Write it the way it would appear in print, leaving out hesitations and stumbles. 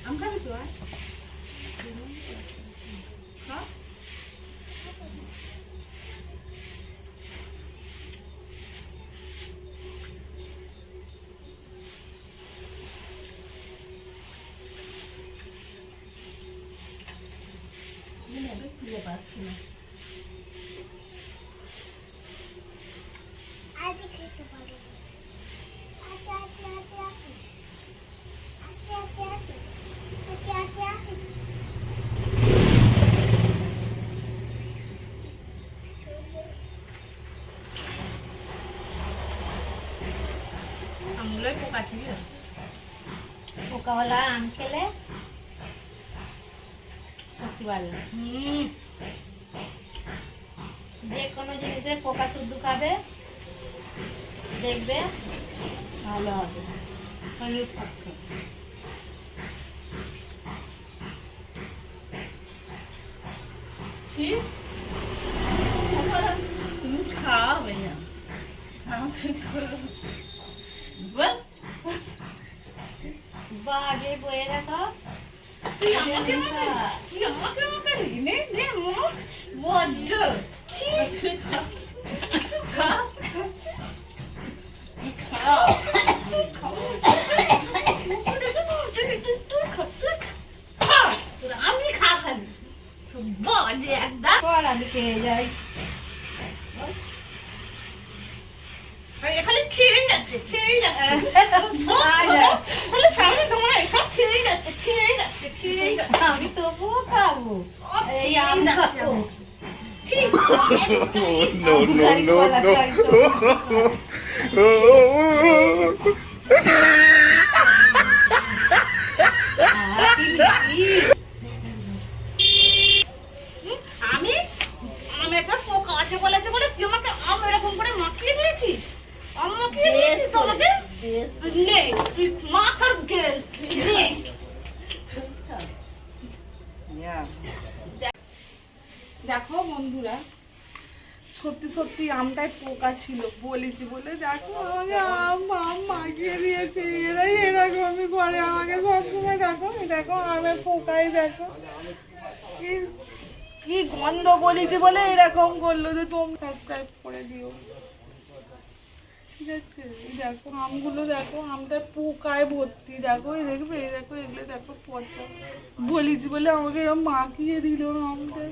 আম খাবি তো আর খুলে পাচ্ছি না। আমগুলোই পোকা ছিল, পোকাওয়ালা আম খেলে শক্তি বাড়বে। যে কোনো জিনিসে পোকা শুদ্ধ খাবে দেখবে ভালো হবে। তুমি খাও ভাইয়া, বাজে বয়ে রাখো। তুই আমাকে নে নে বড্ড ছি খা খা আমি খা খালি বাজে একদম আমি খেয়ে যাই। এখানে খেয়ে যাচ্ছে খেয়ে যাচ্ছে সামনে তোমার সব খেয়ে যাচ্ছে খেয়ে যাচ্ছে খেয়ে যাচ্ছে। আমি তবুও খাবো এই আম খাবো। No, no, no, আমি আমি একটা পোকা আছে বলেছে বলে তুই আমাকে আম এরকম করে মাখিয়ে দিয়েছিস। আম মাখিয়ে দিয়েছিস আমাকে। নে তুই মাখার গেল নে। দেখো বন্ধুরা, সত্যি সত্যি আমটায় পোকা ছিল বলেছি বলে দেখো আমাকে আম মাখিয়ে দিয়েছে। এরাই এরকমই করে আমাকে সবসময়। দেখো দেখো আমের পোকাই দেখো কি গন্ধ, বলেছি বলে এরকম করলো। যে তুমি সাবস্ক্রাইব করে দিও, ঠিক আছে? এই দেখো আমগুলো, দেখো আমটা পোকায় ভর্তি। দেখো এই দেখবে, এই দেখো এগুলো দেখো পচা। বলেছি বলে আমাকে এরকম মাখিয়ে দিল আমটা।